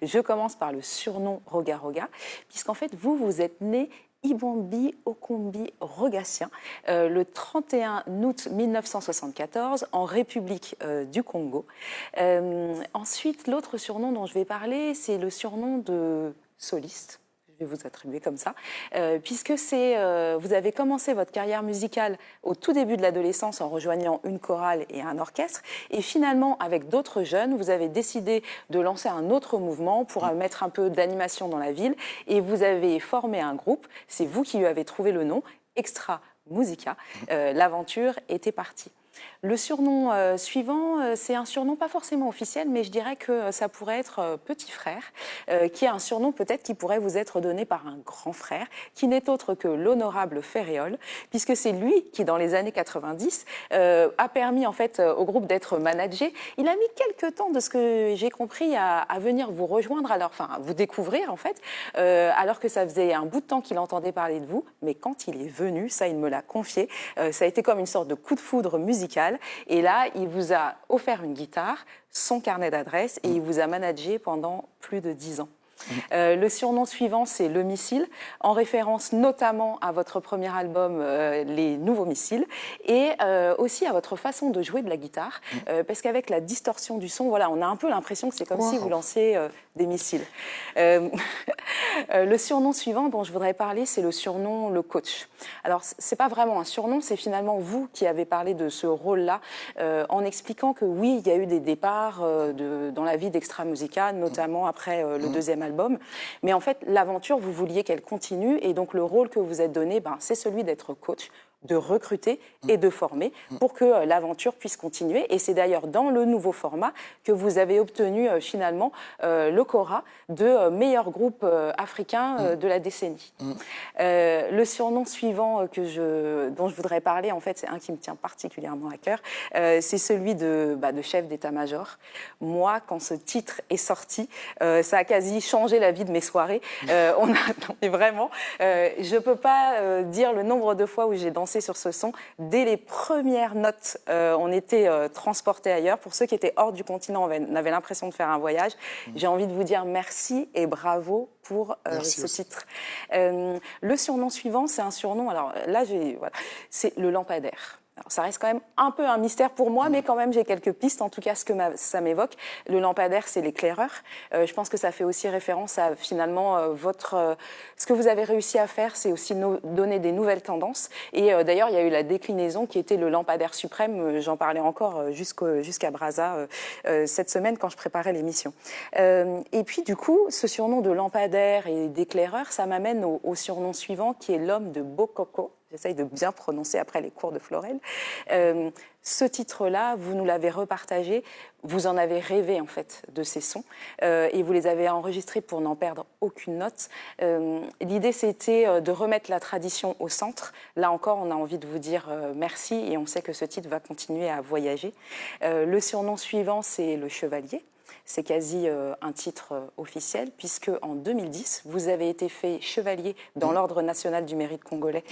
Je commence par le surnom Roga Roga, puisqu'en fait, vous êtes né Ibambi Okombi Rogatien le 31 août 1974 en République du Congo. Ensuite, l'autre surnom dont je vais parler, c'est le surnom de soliste. Je vais vous attribuer comme ça, puisque vous avez commencé votre carrière musicale au tout début de l'adolescence en rejoignant une chorale et un orchestre, et finalement, avec d'autres jeunes, vous avez décidé de lancer un autre mouvement pour mettre un peu d'animation dans la ville, et vous avez formé un groupe, c'est vous qui lui avez trouvé le nom, Extra Musica. L'aventure était partie. Le surnom suivant, c'est un surnom pas forcément officiel, mais je dirais que ça pourrait être petit frère, qui est un surnom peut-être qui pourrait vous être donné par un grand frère, qui n'est autre que l'honorable Ferréol, puisque c'est lui qui, dans les années 90, a permis en fait au groupe d'être managé. Il a mis quelques temps, de ce que j'ai compris, à venir vous rejoindre, enfin à vous découvrir en fait, alors que ça faisait un bout de temps qu'il entendait parler de vous, mais quand il est venu, ça il me l'a confié, ça a été comme une sorte de coup de foudre musical. Et là, il vous a offert une guitare, son carnet d'adresses, et il vous a managé pendant plus de 10 ans. Le surnom suivant, c'est Le Missile, en référence notamment à votre premier album, Les Nouveaux Missiles, et aussi à votre façon de jouer de la guitare, parce qu'avec la distorsion du son, voilà, on a un peu l'impression que c'est comme si vous lanciez des missiles. Le surnom suivant dont je voudrais parler, c'est le surnom Le Coach. Alors, c'est pas vraiment un surnom, c'est finalement vous qui avez parlé de ce rôle-là, en expliquant que oui, il y a eu des départs dans la vie d'Extra Musica, notamment après le deuxième album. Mais en fait, l'aventure, vous vouliez qu'elle continue, et donc le rôle que vous êtes donné, c'est celui d'être coach, de recruter et de former pour que l'aventure puisse continuer. Et c'est d'ailleurs dans le nouveau format que vous avez obtenu finalement le Cora de meilleur groupe africain de la décennie. Le surnom suivant dont je voudrais parler, en fait, c'est un qui me tient particulièrement à cœur, c'est celui de chef d'état-major. Moi, quand ce titre est sorti, ça a quasi changé la vie de mes soirées. Vraiment, je ne peux pas dire le nombre de fois où j'ai dansé sur ce son. Dès les premières notes, on était transportés ailleurs. Pour ceux qui étaient hors du continent, on avait l'impression de faire un voyage. J'ai envie de vous dire merci et bravo pour ce titre. Le surnom suivant, c'est un surnom, alors là, c'est le lampadaire. Alors, ça reste quand même un peu un mystère pour moi, mais quand même j'ai quelques pistes, en tout cas ce que ça m'évoque. Le lampadaire, c'est l'éclaireur. Je pense que ça fait aussi référence à finalement ce que vous avez réussi à faire, c'est aussi donner des nouvelles tendances. Et d'ailleurs, il y a eu la déclinaison qui était le lampadaire suprême. J'en parlais encore jusqu'à Brazza cette semaine quand je préparais l'émission. Et puis du coup, ce surnom de lampadaire et d'éclaireur, ça m'amène au surnom suivant qui est l'homme de Bokoko. J'essaye de bien prononcer après les cours de Florel. Ce titre-là, vous nous l'avez repartagé. Vous en avez rêvé, en fait, de ces sons. Et vous les avez enregistrés pour n'en perdre aucune note. L'idée, c'était de remettre la tradition au centre. Là encore, on a envie de vous dire merci. Et on sait que ce titre va continuer à voyager. Le surnom suivant, c'est Le Chevalier. C'est quasi un titre officiel, puisque en 2010, vous avez été fait chevalier dans l'Ordre national du mérite congolais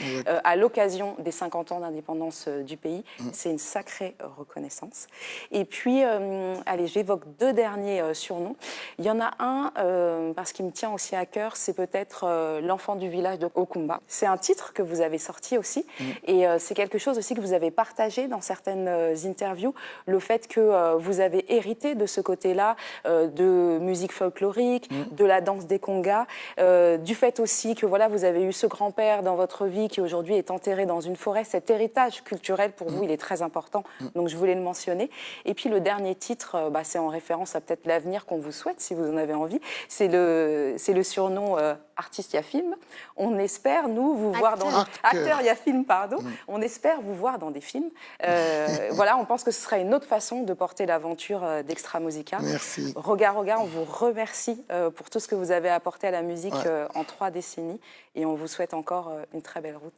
à l'occasion des 50 ans d'indépendance du pays. C'est une sacrée reconnaissance. Et puis, allez, j'évoque deux derniers surnoms. Il y en a un, parce qu'il me tient aussi à cœur, c'est peut-être L'enfant du village de Okumba. C'est un titre que vous avez sorti aussi, et c'est quelque chose aussi que vous avez partagé dans certaines interviews, le fait que vous avez hérité de ce côté-là, de musique folklorique, de la danse des congas, du fait aussi que voilà, vous avez eu ce grand-père dans votre vie qui aujourd'hui est enterré dans une forêt. Cet héritage culturel, pour vous, il est très important, donc je voulais le mentionner. Et puis le dernier titre, c'est en référence à peut-être l'avenir qu'on vous souhaite, si vous en avez envie. C'est le surnom artiste, il y a film. On espère, nous, vous voir dans... Acteur, il y a film, pardon. On espère vous voir dans des films. Voilà, on pense que ce serait une autre façon de porter l'aventure d'Extra Musica. Merci. Roga Roga, on vous remercie pour tout ce que vous avez apporté à la musique en 3 décennies, et on vous souhaite encore une très belle route.